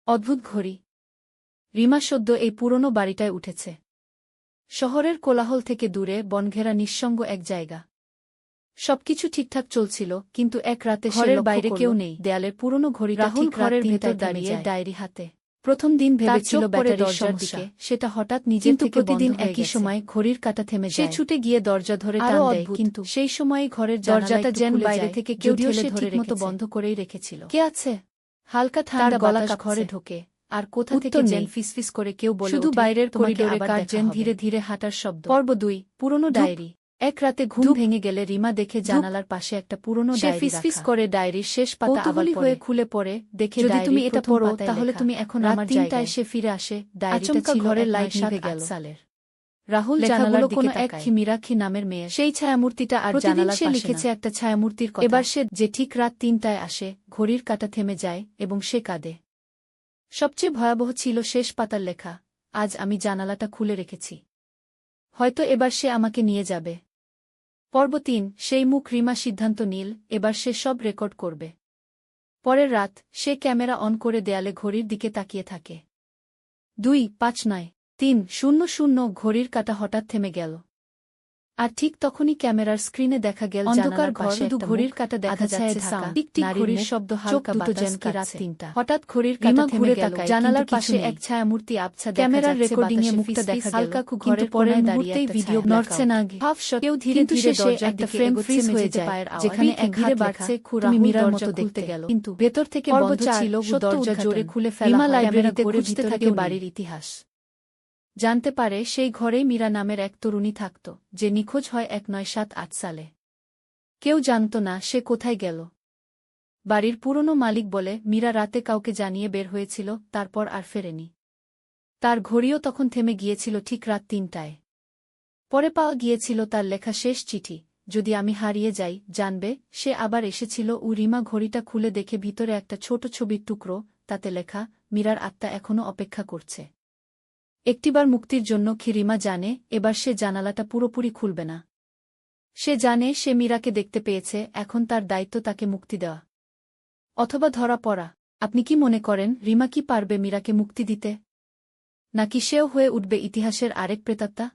অদ্ভুত ঘড়ি। রিমা সদ্য এই পুরনো বাড়িটায় উঠেছে। শহরের কোলাহল থেকে দূরে বনঘেরা নিঃসঙ্গ এক জায়গা। সবকিছু ঠিকঠাক চলছিল, কিন্তু এক রাতে ঘরের বাইরে কেউ নেই। দেয়ালের পুরনো ঘড়িটা রাহুল ঘরের ভেতর দাঁড়িয়ে ডায়েরি হাতে। প্রথম দিন ভেবেছিল ব্যাটারির সমস্যা, সেটা হঠাৎ নিজের থেকে প্রতিদিন একই সময় ঘড়ির কাঁটা থেমে যায়। সে ছুটে গিয়ে দরজা ধরে টান দেয়, কিন্তু সেই সময় ঘরের দরজাটা যেন বাইরে থেকে কেউ ঠেলে ধরে ঠিকমতো বন্ধ করেই রেখেছিল। কে আছে? হালকা ঠান্ডা বাতাস ঘরে ঢোকে, আর কোথা থেকে যেন ফিসফিস করে কেউ বলে শুধু বাইরের করিডোরে কার যেন ধীরে ধীরে হাঁটার শব্দ। পর্ব 2, পুরনো ডায়েরি। এক রাতে ঘুম ভেঙে গেলে রিমা দেখে জানালার পাশে একটা পুরনো ডায়েরি। ফিসফিস করে ডায়েরির শেষ পাতা আবার হয়ে খুলে পড়ে, দেখে যদি তুমি এটা পড়ো তাহলে তুমি এখন আমার জায়গায়। সে ফিরে আসে, ডায়েরিটা ছিল ঘরের লাইট নিভে গেল। রাহুল জানালার দিকে এক খিমিরাখি নামের মেয়ে, সেই ছায়ামূর্তিটা আর জানালার পাশে লিখেছে একটা ছায়ামূর্তির কথা। এবার সে যে ঠিক রাত 3টায় আসে, ঘড়ির কাঁটা থেমে যায় এবং সে কাঁদে। সবচেয়ে ভয়াবহ ছিল শেষ পাতার লেখা, আজ আমি জানালাটা খুলে রেখেছি। হয়তো এবার সে আমাকে নিয়ে যাবে। পর্ব 3, সেই মুখ। রিমা সিদ্ধান্ত নিল, এবার সে সব রেকর্ড করবে। পরের রাত সে ক্যামেরা অন করে দেয়ালে ঘড়ির দিকে তাকিয়ে থাকে। 2:05 3:00 ঘড়ির কাঁটা হঠাৎ থেমে গেল। আর ঠিক তখনই ক্যামেরার স্ক্রিনে দেখা গেল অন্ধকার ঘর, শুধু ঘড়ির কাঁটা দেখা যাচ্ছে। টিকটিক ঘড়ির শব্দ, হালকা বাতাস। রাত 3টা। হঠাৎ ঘড়ির কাঁটা থেমে গেল, জানালার পাশে এক ছায়ামূর্তি আবছা। ক্যামেরার রেকর্ডিং এ মুখটা দেখা গেল, হালকা ঘরের পরের মুহূর্তেই ভিডিও নড়ছে না। হাফ শট, কেউ ধীরে ধীরে দরজার দিকে ফ্রেম ফ্রিজ হয়ে যায়, যেখানে এক ধীরে বাড়ছে তুমি মীরার মতো দেখতে গেল, কিন্তু ভেতর থেকে বন্ধ ছিল। দরজা জোরে খুলে ফেলা। রিমা লাইব্রেরিতে খুঁজতে থাকে বাড়ির ইতিহাস। জানতে পারে সেই ঘরেই মীরা নামের এক তরুণী থাকত, যে নিখোঁজ হয় 1978 সালে। কেউ জানত না সে কোথায় গেল। বাড়ির পুরনো মালিক বলে মীরা রাতে কাউকে জানিয়ে বের হয়েছিল, তারপর আর ফেরেনি। তার ঘড়িও তখন থেমে গিয়েছিল ঠিক রাত 3টায়। পরে পাওয়া গিয়েছিল তার লেখা শেষ চিঠি, যদি আমি হারিয়ে যাই, জানবে সে আবার এসেছিল। রিমা ঘড়িটা খুলে দেখে ভিতরে একটা ছোট ছবির টুকরো, তাতে লেখা, মীরার আত্মা এখনও অপেক্ষা করছে একটিবার মুক্তির জন্য। রিমা জানে এবার সে জানালাটা পুরোপুরি খুলবে না। সে জানে সে মীরাকে দেখতে পেয়েছে, এখন তার দায়িত্ব তাকে মুক্তি দেওয়া অথবা ধরা পড়া। আপনি কি মনে করেন রিমা কি পারবে মীরাকে মুক্তি দিতে? নাকি সেও হয়ে উঠবে ইতিহাসের আরেক প্রেতাত্মা?